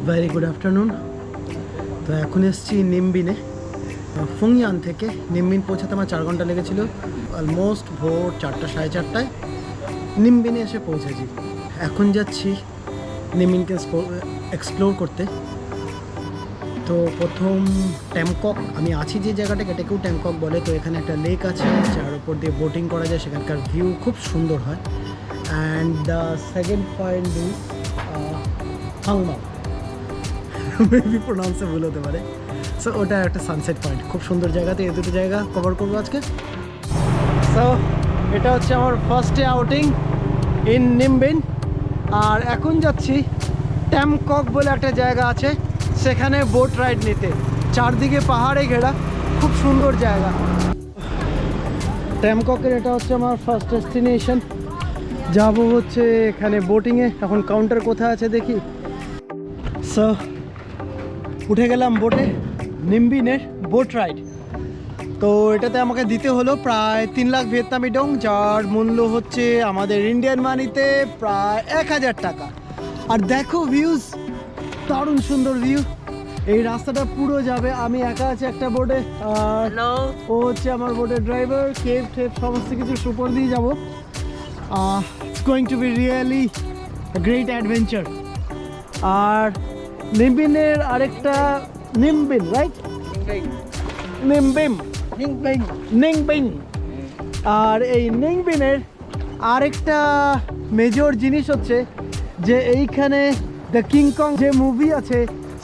Very good afternoon. তো এখন এসেছি নিমবিনে। ফুংয়ান থেকে নিমবিন পৌঁছাতে আমার 4 ঘন্টা লেগেছিল। অলমোস্ট ভোর 4টা সাড়ে 4টায় নিমবিনে এসে পৌঁছেছি। এখন যাচ্ছি নিমবিনকে এক্সপ্লোর করতে। তো প্রথম ট্যামকক, আমি আছি যে জায়গাটাকে এটাকেও ট্যামকক বলে। তো এখানে একটা লেক আছে যার উপর দিয়ে বোটিং করা যায়, সেখানকার ভিউ খুব সুন্দর হয়। And the second point is হাংমাও, মেবি প্রোনাউন্সে ভুল হতে পারে। সো ওটা একটা সানসেট পয়েন্ট, খুব সুন্দর জায়গাতে। এই দুটো জায়গা কভার করবো আজকে। সো এটা হচ্ছে আমার first day outing in Ninh Binh. আর এখন যাচ্ছি ট্যামকক বলে একটা জায়গা আছে, সেখানে বোট রাইড নিতে। চারদিকে পাহাড়ে ঘেরা, খুব সুন্দর জায়গা। ট্যামককের এটা হচ্ছে আমার ফার্স্ট ডেস্টিনেশন। যাবো হচ্ছে এখানে বোটিংয়ে। এখন কাউন্টার কোথায় আছে দেখি। সো উঠে গেলাম বোটে, নিমবিনের বোট রাইড। তো এটাতে আমাকে দিতে হলো প্রায় 3 লাখ ভিয়েতনামি ডং, যার মূল্য হচ্ছে আমাদের ইন্ডিয়ান মানিতে প্রায় 1000 টাকা। আর দেখো ভিউজ, দারুণ সুন্দর ভিউ। এই রাস্তাটা পুরো যাবে, আমি একা আছি একটা বোটে, আর ও হচ্ছে আমার বোটের ড্রাইভার। কেপ টেপ সমস্ত কিছু সুপার দিয়ে যাবো। It's going to be really great adventure. আর নিমবিনের আরেকটা নিমবিন, রাইট? নিংবিং। আর এই নিংবিনের আরেকটা মেজর জিনিস হচ্ছে যে এইখানে দ্য কিংকং যে মুভি আছে,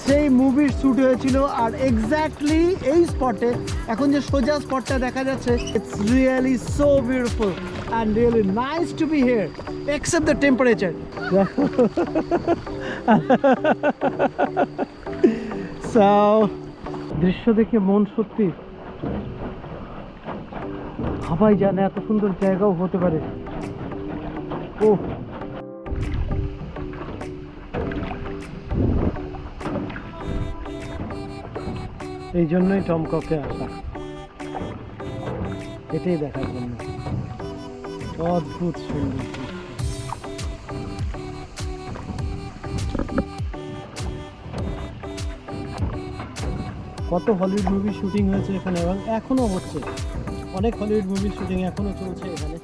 সেই মুভির শ্যুট হয়েছিল। আর এক্স্যাক্টলি এই স্পটে এখন যে সোজা স্পটটা দেখা যাচ্ছে, it's really so beautiful and really nice to B here, except the temperature. So দৃশ্য দেখে মন সত্যি ভাবাই যায় না, এত সুন্দর জায়গাও হতে পারে। ও এই জন্যই টমককে আসা, এটাই দেখার জন্য। অদ্ভুত সুন্দর। কত হলিউড মুভি শুটিং হয়েছে এখানে, এবং এখনো হচ্ছে। অনেক হলিউড মুভির শুটিং এখনো চলছে এখানে।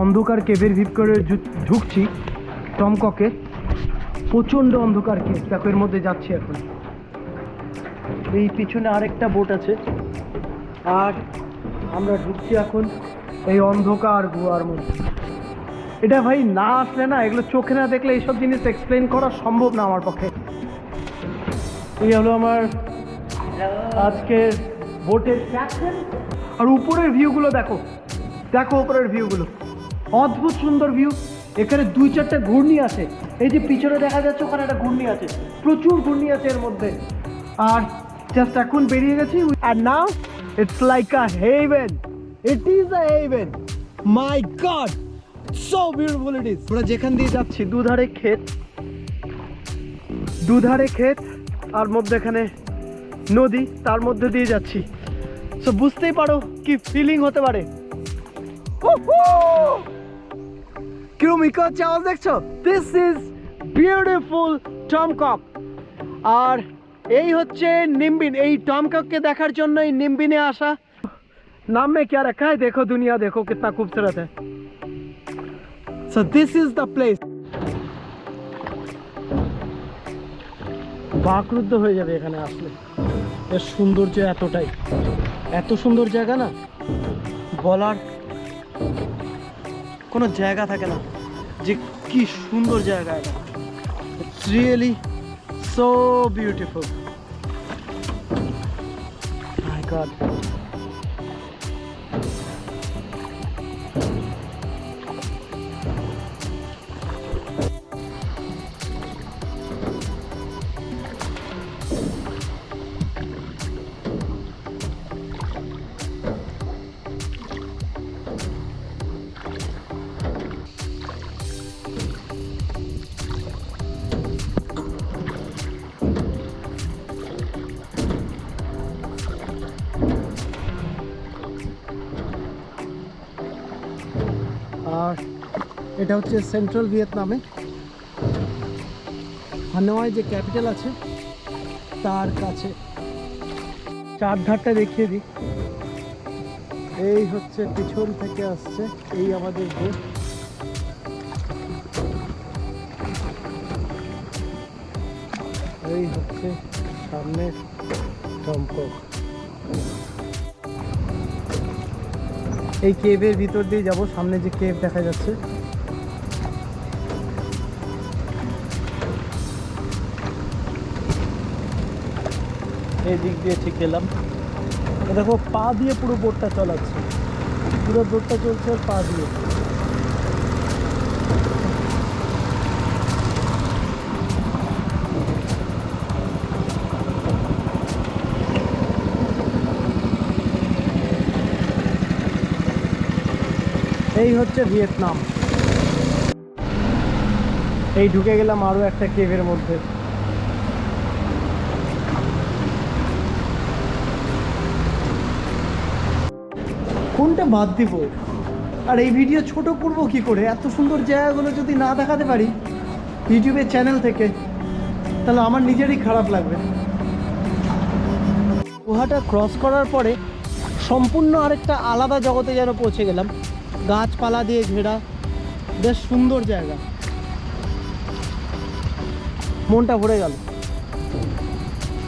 অন্ধকার কেভের ভিপ করে ঢুকছি টমককে। প্রচন্ড অন্ধকার কেভ, দেখো এর মধ্যে যাচ্ছি এখন। এই পিছনে আরেকটা বোট আছে, আর আমরা ঢুকছি এখন এই অন্ধকার গুহার মধ্যে। এটা ভাই না আসলে না, এগুলো চোখে না দেখলে এইসব জিনিস এক্সপ্লেন করা সম্ভব না আমার পক্ষে। এই হলো আমার আজকের বোটের ক্যাপ্টেন। আর উপরের ভিউগুলো দেখো, দেখো উপরের ভিউগুলো, অদ্ভুত সুন্দর ভিউ। এখানে 2-4টা ঘূর্ণি আছে, এই যে পিছনে দেখা যাচ্ছে ওখানে একটা ঘূর্ণি আছে, প্রচুর ঘূর্ণি আছে এর মধ্যে। আর জাস্ট এখন বেরিয়ে গেছি, আর now it's like a heaven. It is a heaven, my god, so beautiful it is. আমরা যেখান দিয়ে যাচ্ছি দুধারে ক্ষেত, আর মধ্যেখানে নদী, তার মধ্যে দিয়ে যাচ্ছি। সো বুঝতেই পারো কি ফিলিং হতে পারে। কিরম ইকো হচ্ছে আওয়াজ দেখছো? This is beautiful টমকক। আর এই হচ্ছে নিমবিন। এই টমককে দেখার জন্য এই নিমবিনে আসা। नाम में क्या रखा है, देखो दुनिया देखो कितना खूबसूरत है। So this is the place. বাকরুদ্ধ হয়ে যাবে এখানে আসলে, এর সৌন্দর্য এতটাই, এত সুন্দর জায়গা না, বলার কোনো জায়গা থাকে না যে কি সুন্দর জায়গা এটা। It's really so beautiful, my god. আর এটা হচ্ছে সেন্ট্রাল ভিয়েতনামে, হানয় যে ক্যাপিটাল আছে তার কাছে। চারধারটা দেখিয়ে দিই। এই হচ্ছে পিছন থেকে আসছে এই আমাদের বোট। এই হচ্ছে সামনে টম কক। এই কেভের ভিতর দিয়ে যাব, সামনে যে কেভ দেখা যাচ্ছে। এই দিক দিয়ে ঠিক এলাম। দেখো পা দিয়ে পুরো বোটটা চালাচ্ছে, পুরো বোটটা চলছে পা দিয়ে। এই হচ্ছে ভিয়েতনাম। এই ঢুকে গেলাম আরো একটা কেভের মধ্যে। কোনটা বাদ দিব? আর এই ভিডিও ছোট করব কি করে? এত সুন্দর জায়গাগুলো যদি না দেখাতে পারি ইউটিউবের চ্যানেল থেকে, তাহলে আমার নিজেরই খারাপ লাগবে। গুহাটা ক্রস করার পরে সম্পূর্ণ আরেকটা আলাদা জগতে যেন পৌঁছে গেলাম। গাছপালা দিয়ে ঘেরা, বেশ সুন্দর জায়গা, মনটা ভরে গেল।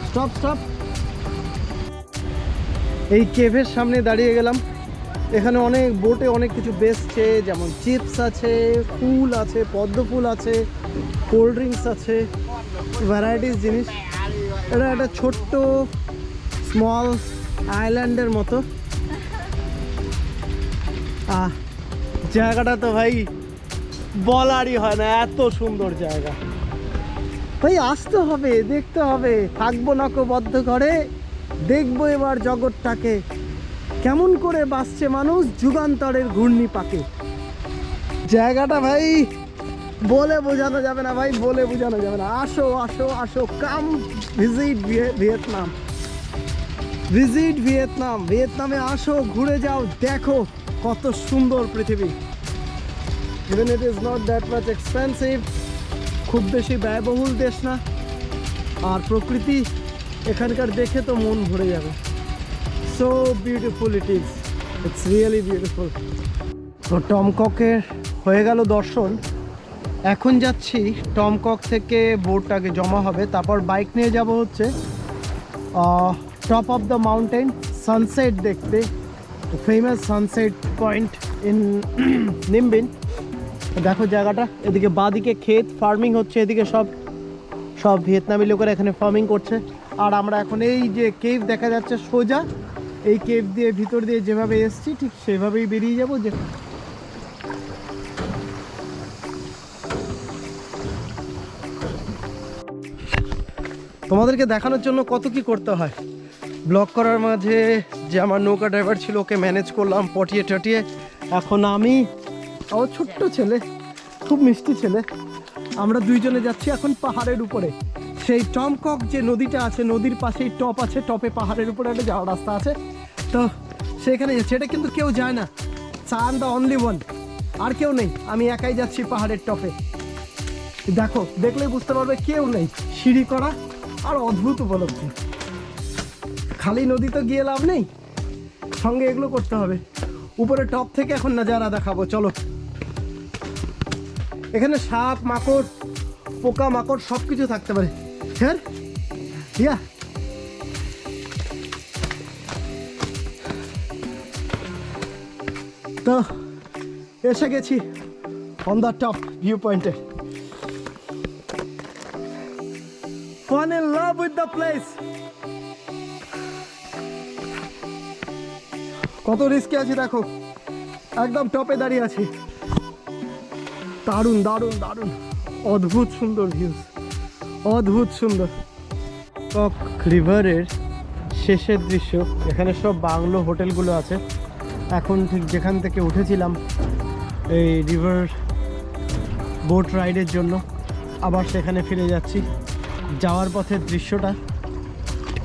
Stop stop. এই কেভের সামনে দাঁড়িয়ে গেলাম। এখানে অনেক বোটে অনেক কিছু বেচছে, যেমন চিপস আছে, ফুল আছে, পদ্ম ফুল আছে, কোল্ড ড্রিঙ্কস আছে, ভ্যারাইটিস জিনিস। এটা একটা ছোট্ট স্মল আইল্যান্ডের মতো। জায়গাটা তো ভাই বলারই হয় না, এত সুন্দর জায়গা। ভাই আসতে হবে, দেখতে হবে। থাকবো না কো বদ্ধ ঘরে, দেখবো এবার জগৎটাকে, কেমন করে বাসছে মানুষ যুগান্তরের ঘূর্ণি পাকে। জায়গাটা ভাই বলে বোঝানো যাবে না ভাই, বলে বোঝানো যাবে না। আসো আসো আসো, কাম ভিজিট ভিয়েতনাম, ভিজিট ভিয়েতনাম। ভিয়েতনামে আসো, ঘুরে যাও, দেখো কত সুন্দর পৃথিবী। Even it is not that much expensive, খুব বেশি ব্যয়বহুল দেশ না। আর প্রকৃতি এখানকার দেখে তো মন ভরে যাবে। So beautiful it is, it's really beautiful. তো টম ককের হয়ে গেল দর্শন। এখন যাচ্ছি টম কক থেকে বোটটাকে জমা হবে, তারপর বাইক নিয়ে যাব হচ্ছে top of the mountain sunset দেখতে, famous sunset point in Ninh Binh. দেখো জায়গাটা, এদিকে বাঁদিকে ক্ষেত, ফার্মিং হচ্ছে, এদিকে সব সব ভিয়েতনামি লোকেরা এখানে ফার্মিং করছে। আর আমরা এখন এই যে কেভ দেখা যাচ্ছে সোজা, এই কেভ দিয়ে ভিতর দিয়ে যেভাবে এসছি ঠিক সেভাবেই বেরিয়ে যাব। যে তোমাদেরকে দেখানোর জন্য কত কি করতে হয়। ব্লগ করার মাঝে যে আমার নৌকা ড্রাইভার ছিল ওকে ম্যানেজ করলাম পটিয়ে টটিয়ে। এখন আমি, আমার ছোট্ট ছেলে, খুব মিষ্টি ছেলে, আমরা দুইজনে যাচ্ছি এখন পাহাড়ের উপরে। সেই টম কক যে নদীটা আছে, নদীর পাশেই টপ আছে, টপে পাহাড়ের উপরে একটা যাওয়ার রাস্তা আছে, তো সেখানে যাচ্ছি। এটা কিন্তু কেউ যায় না, I am the only one, আর কেউ নেই, আমি একাই যাচ্ছি পাহাড়ের টপে। দেখো, দেখলেই বুঝতে পারবে কেউ নেই, সিঁড়ি করা আর অদ্ভুত উপলব্ধি। খালি নদী তো গিয়ে লাভ নেই, সঙ্গে এগুলো করতে হবে। উপরে টপ থেকে এখন নাজারা দেখাবো, চলো। এখানে সাপ, মাকড়, পোকা মাকড় সব কিছু থাকতে পারে। হ্যাঁ ইয়া, তো এসে গেছি অন দ্য টপ ভিউ পয়েন্টে। Fall in love with the place. কত রিস্কে আছি দেখো, একদম টপে দাঁড়িয়ে আছি। দারুণ দারুণ দারুণ, অদ্ভুত সুন্দর ভিউজ, অদ্ভুত সুন্দর। কক রিভারের শেষের দৃশ্য, এখানে সব বাংলো হোটেলগুলো আছে। এখন ঠিক যেখান থেকে উঠেছিলাম এই রিভার বোট রাইডের জন্য, আবার সেখানে ফিরে যাচ্ছি। যাওয়ার পথের দৃশ্যটা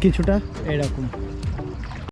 কিছুটা এরকম।